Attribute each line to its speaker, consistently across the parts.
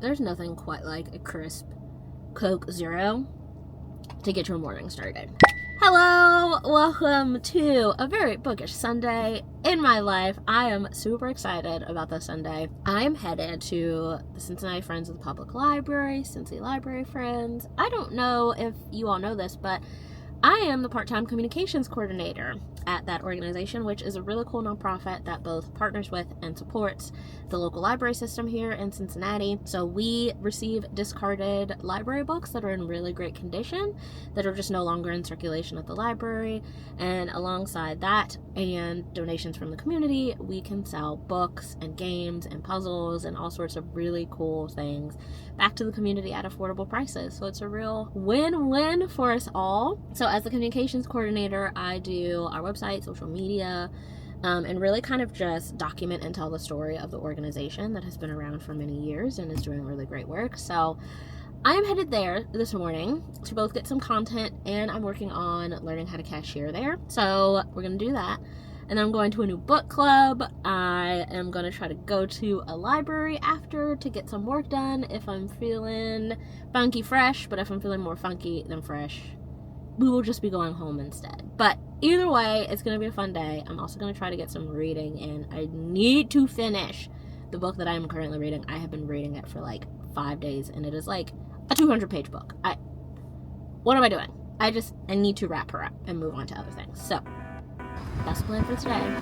Speaker 1: There's nothing quite like a crisp Coke Zero to get your morning started. Hello, welcome to a very bookish Sunday in my life. I am super excited about this Sunday. I am headed to the Cincinnati Friends of the Public Library, Cincy Library Friends. I don't know if you all know this, but I am the part-time communications coordinator at that organization, which is a really cool nonprofit that both partners with and supports the local library system here in Cincinnati. So we receive discarded library books that are in really great condition, that are just no longer in circulation at the library. And alongside that and donations from the community, we can sell books and games and puzzles and all sorts of really cool things back to the community at affordable prices. So it's a real win-win for us all. So as the communications coordinator, I do our website, social media, and really kind of just document and tell the story of the organization that has been around for many years and is doing really great work. So I am headed there this morning to both get some content, and I'm working on learning how to cashier there. So we're going to do that. And then I'm going to a new book club. I am going to try to go to a library after to get some work done if I'm feeling funky fresh. But if I'm feeling more funky than fresh, we will just be going home instead. But either way, it's going to be a fun day. I'm also going to try to get some reading in. I need to finish the book that I am currently reading. I have been reading it for like 5 days, and it is like a 200-page book. What am I doing? I need to wrap her up and move on to other things. So that's the plan for today.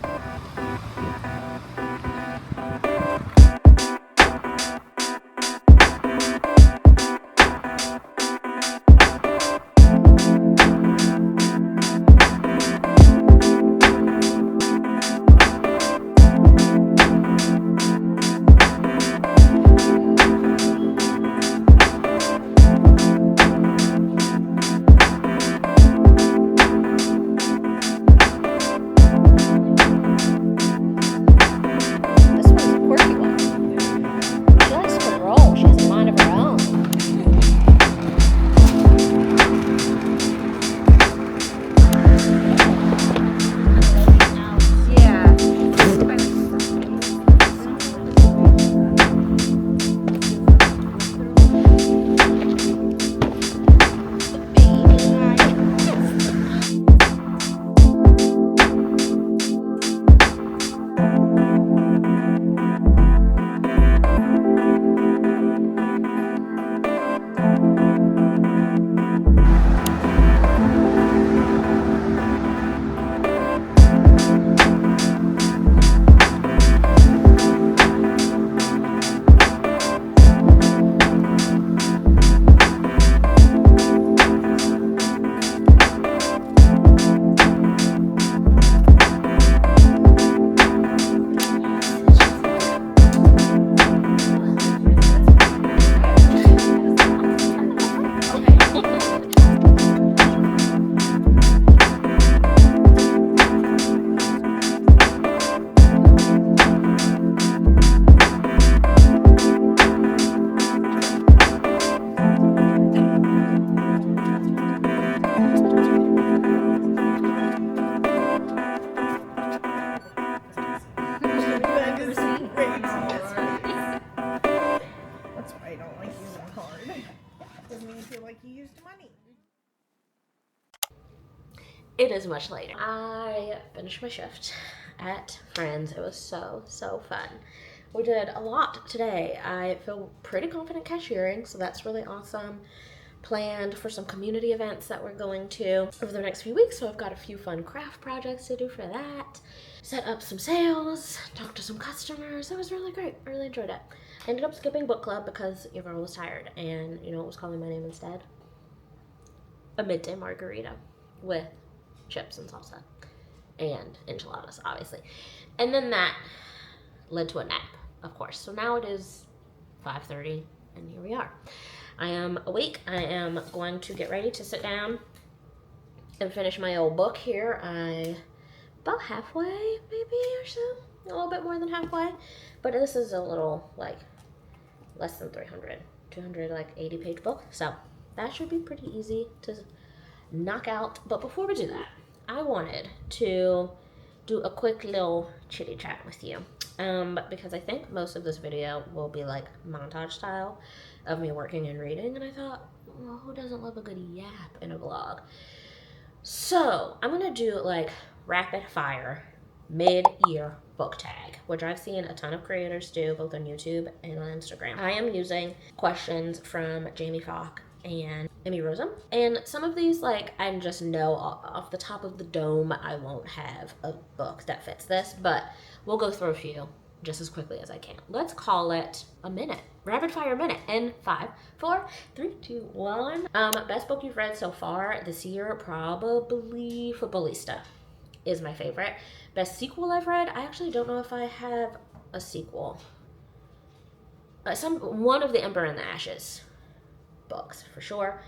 Speaker 1: It is much later. I finished my shift at Friends. It was so fun. We did a lot today. I feel pretty confident cashiering, so that's really awesome. Planned for some community events that we're going to over the next few weeks, so I've got a few fun craft projects to do for that. Set up some sales, talked to some customers. It was really great. I really enjoyed it. I ended up skipping book club because your girl was tired, and you know what was calling my name instead? A midday margarita with chips and salsa and enchiladas, obviously. And then that led to a nap, of course. So now it is 5:30, and here we are. I am awake. I am going to get ready to sit down and finish my old book here. I about halfway, maybe, or so. A little bit more than halfway. But this is a little, like, less than 200, like, 80-page book. So that should be pretty easy to knock out. But before we do that, I wanted to do a quick little chitty chat with you. Because I think most of this video will be like montage style of me working and reading, and I thought, well, who doesn't love a good yap in a vlog? So I'm gonna do like rapid fire mid-year book tag, which I've seen a ton of creators do both on YouTube and on Instagram. I am using questions from Jamie Falk and Emmy Rossum, and some of these, like, I just know off the top of the dome I won't have a book that fits this, but we'll go through a few just as quickly as I can. Let's call it a minute. Rapid fire minute in 5, 4, 3, 2, 1. Best book you've read so far this year, probably Fableista is my favorite. Best sequel I've read, I actually don't know if I have a sequel. One of the Emperor and the Ashes books for sure.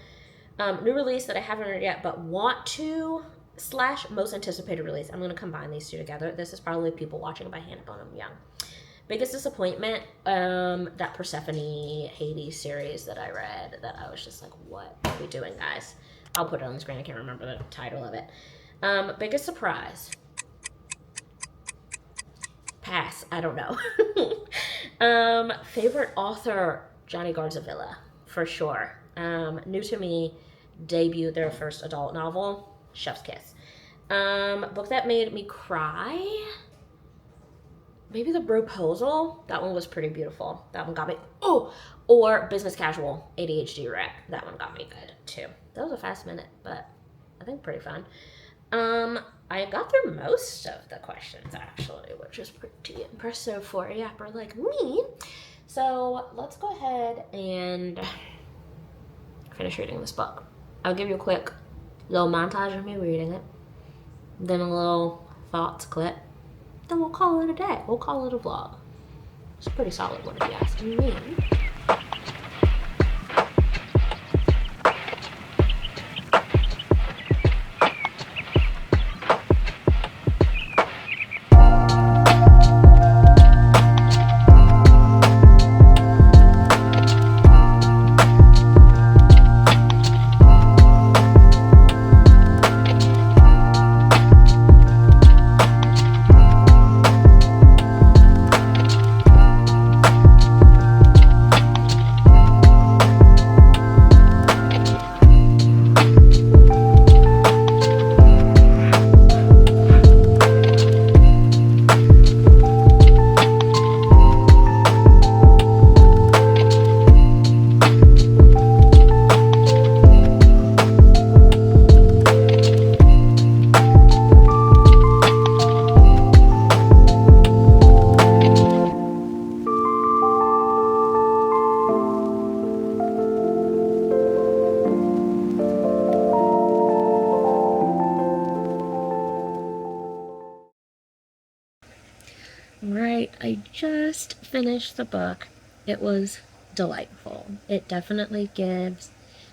Speaker 1: New release that I haven't read yet but want to / most anticipated release. I'm going to combine these two together. This is probably People Watching by Hannah Bonham Young. Biggest disappointment, that Persephone Hades series that I read that I was just like, what are we doing, guys? I'll put it on the screen. I can't remember the title of it. Biggest surprise. Pass. I don't know. Favorite author, Johnny Garza-Villa, for sure. New to me, debuted their first adult novel, Chef's Kiss. Book that made me cry, maybe The Proposal. That one was pretty beautiful. That one got me. Oh, or Business Casual, ADHD Wreck. That one got me good too. That was a fast minute, but I think pretty fun. I got through most of the questions actually, which is pretty impressive for a yapper like me. So let's go ahead and finish reading this book. I'll give you a quick little montage of me reading it, then a little thoughts clip, then we'll call it a day. We'll call it a vlog. It's a pretty solid one if you ask me. Right, I just finished the book. It was delightful. It definitely gives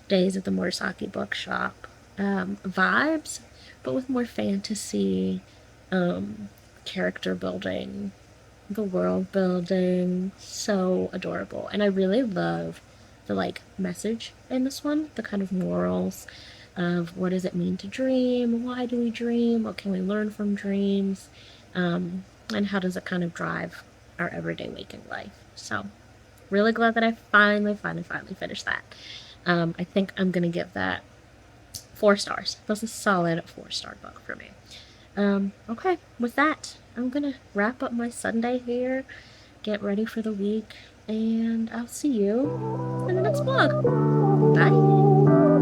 Speaker 1: Days at the Morisaki Bookshop vibes, but with more fantasy, character building, the world building. So adorable. And I really love the like message in this one, the kind of morals of what does it mean to dream, why do we dream, what can we learn from dreams, and how does it kind of drive our everyday waking life. So really glad that I finally finished that. I think I'm gonna give that 4 stars. That's a solid 4-star book for me. Okay, with that, I'm gonna wrap up my Sunday here, get ready for the week, and I'll see you in the next vlog. Bye!